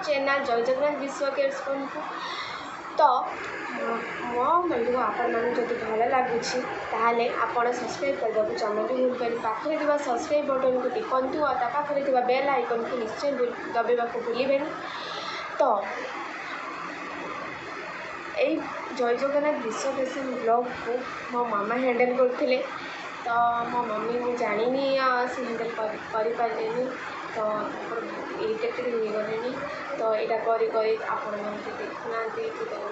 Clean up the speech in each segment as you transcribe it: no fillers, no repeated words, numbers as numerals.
Channel जय जगन्नाथ विश्व cares को तो मो वीडियो आपण जब भल लगुच ताहले आपण सब्सक्राइब करने को जमा भी भूल पारे पाखे सब्सक्राइब बटन को टिकंतु और पाखे बेल आइकन को निश्चय दबाइबा को भूलिबेनि। तो यही जय जगन्नाथ विश्व फैशन ब्लॉग को मो मामा हैंडल करते तो मो मम्मी मुझे जानी से हैंडल करें तो इरिटेटेड हो गले तो यहाँ करी आपण मैंने देखुना कि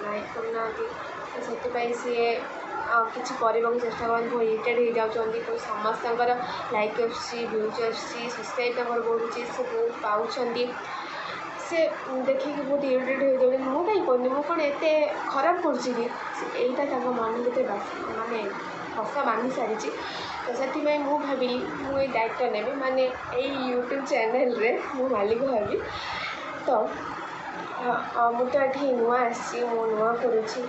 लाइक करना तो से सी किसी करने को चेष्टा कर बहुत इरिटेड हो जाती कोई समस्त लाइक व्यूज सब्सक्राइब बढ़ुँ से बहुत पाँच से देखिए बहुत इरिटेड हो जाए मुझे कहीं करनी मुझे कौन एत खराब करा मन भर मानने हसा बांधि सारी तो से मुझे भाविली मुझे दायित्व नेबी माने यही यूट्यूब चैनल रे मु मालिक भावी तो मुझे ये नुआ आसी मु नुआ करुँची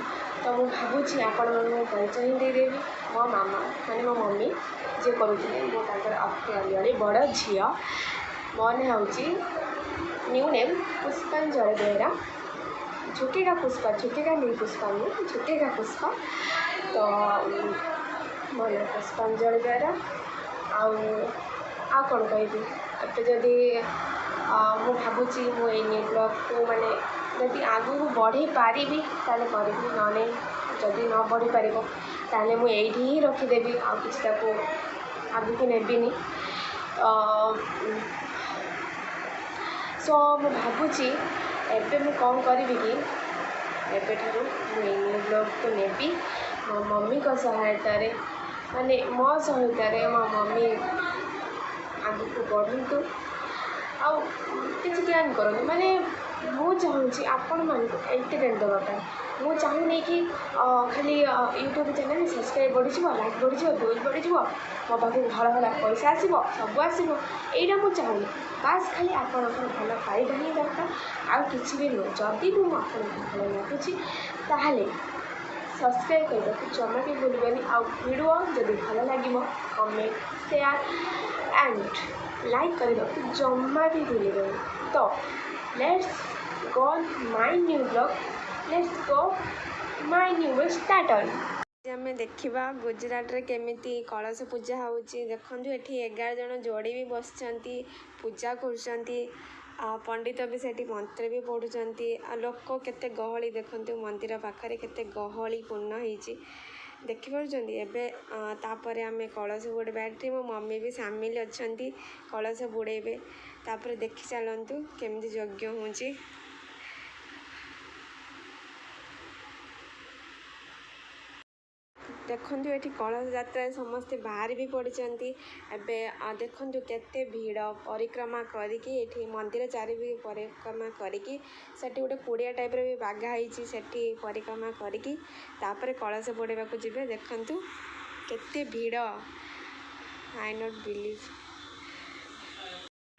तो मुझे भावुँ आपण मैं परिचय ही देदेवी मो मामा माने मो मम्मी जे करुले मो बड़ झी मो ना हूँ न्यू नेम पुष्पांजलि बेहरा झुकेगा पुष्पा झुकेगा नहीं पुष्पा नहीं झुकेगा पुष्पा तो मो ना पुष्पांजलि बेहरा आ कौन कहि अब जदि मु भावुँ मुझे न्यू ब्लॉग को माने जदि आगू बढ़े पारि ताले करी ना जदि न बढ़ी पार ताले मुझे ही रखीदेवी आ किसी आगू को नेबिनी सो मु भावुँ एबे मु कौन करी कि एबे ठारू मुझे न्यू ब्लॉग को नेबी मो मम्मी को सहायता माने मो सहायता मो मम्मी आगू को बढ़ु ज्ञान करूँ माने मु चाहूँगी आपण मान एंटरटेन देवाई मु चाहूनी कि खाली यूट्यूब चैनल सब्सक्राइब बढ़ी लाइक बढ़ी व्यूज बढ़ी मो पाक भल भल पैसा आसो सब आसो यहीटा मुझे चाहूनी बास खाली आपण भल पाइबा ही दरकार आउ कि भी नुह जदि भी मुझे भल लगुच ताहले सब्सक्राइब करने को जमा भी भूलबेनि आउ वीडियो जदि भल लगे कमेंट शेयर एंड लाइक करने को जमा भी भूलबेनि। तो let's go my new blog let's go my new starter आम देखा गुजरात रे केमिति कलश पूजा होची देखु ये 11 जन जोड़ी भी बस पूजा कर पंडित भी सेठी मंत्र भी पढ़ुंट लोक केते गहली देखते मंदिर पाखरे केते गहली पूर्ण होती देखिपुर एबे तापर आम कलश बुड़े मो मम्मी भी सामिल अच्छा कलश बुड़ेबे तापर देखी चलतु केमती यज्ञ होची देखु ये कलश यात्रा समस्ते बाहर भी पड़ते एवं देखु केते भीड़ परिक्रमा करी मंदिर चारि भी परिक्रमा करी गोटे कुड़िया टाइप भी बाघाई से परिक्रमा करी कलश बुड़ेबा को जीवे देखु केते भीड़ आई नॉट बिलीव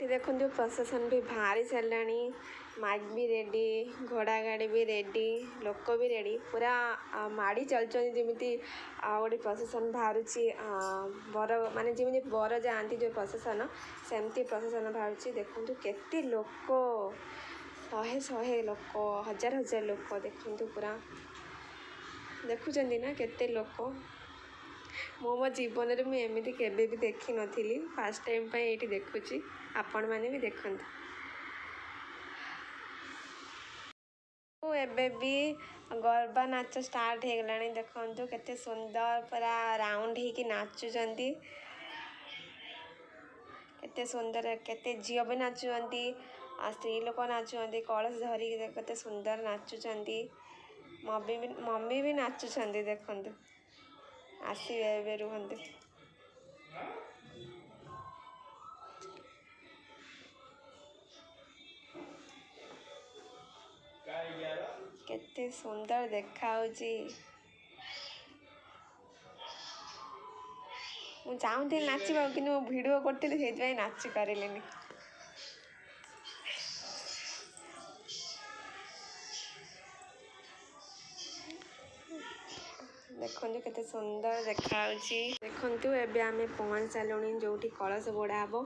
देखु प्रशासन भी बाहरी सारे माइक भी रेडी घोड़ा गाड़ी भी रेडी लोक भी रेडी पूरा माड़ी चलुँच जमी गोटे प्रशासन बाहर बर माने जमी बर जाती जो प्रशासन सेमती प्रशासन बाहर देखु केते लोक शहे शहे लोक हजार हजार लोक देखु पूरा देखुं ना केते लोक मो जीवन में मुझे केबे भी देखी नी फास्ट टाइम ये देखुची आपण मैंने भी देखते एबे भी गरबा नाच स्टार्ट हो गलानी देखु केते सुंदर पूरा राउंड ही नाचुंट केते सुंदर केते झील भी नाचुंट स्त्री लोक नाचुंट कलश धरिकी केते सुंदर नाचुंट मम्मी भी नाचुंट देखु आसवे रुहंतु केते सुंदर देखाउची मु चाहूँगी नाचवा कि वीडियो करती से नाची पारे देखो केते सुंदर देखा देखु एबे आमे पहुँच सारूँ जो कलश बोड़ा हम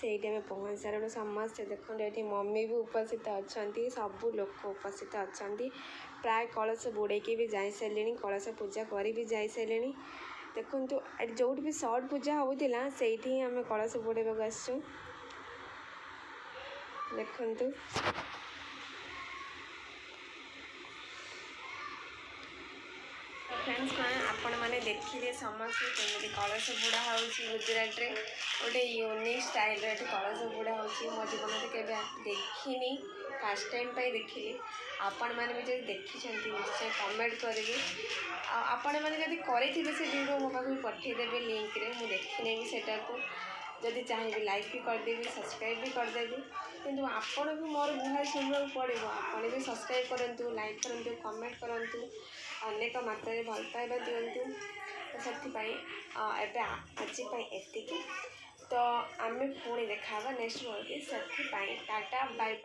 से पहुँच सारूँ समस्ते देखो ये मम्मी भी उपस्थित अच्छा सबू लोक उपस्थित अच्छा प्राय कलश बुड़े भी जा सारे कलश पूजा कर भी जा सारे देखु जो भी सट पूजा होता से आम कलश बुड़ाक आसचु देखु फ्रेंड्स आपण मैंने देखिए समस्त केमी कलश बुड़ा हो गुजरात रे गोटे यूनिक स्टाइल कलश बुड़ा हो मो जीवन में केवे देखनी फास्ट टाइम पे देखिली आपण मैंने भी जब देखी निश्चय कमेंट करेंगे आपण मैंने जब करेंगे से वीडियो मो पाक पठेदेवी लिंक रे मुझे देखने सेटा को जदि चाहिए लाइक भी करदेवी सब्सक्राइब भी करदेवी किंतु आपण भी मोर गुहार शुणा पड़ो आपण भी सब्सक्राइब करूँ लाइक करूँ कमेंट करूँ अनेक मात्रा भल पाइबा दिंतु से आज एतिकी तो आम पुणी देखा नेक्स्ट ब्लॉग से टाटा बाय।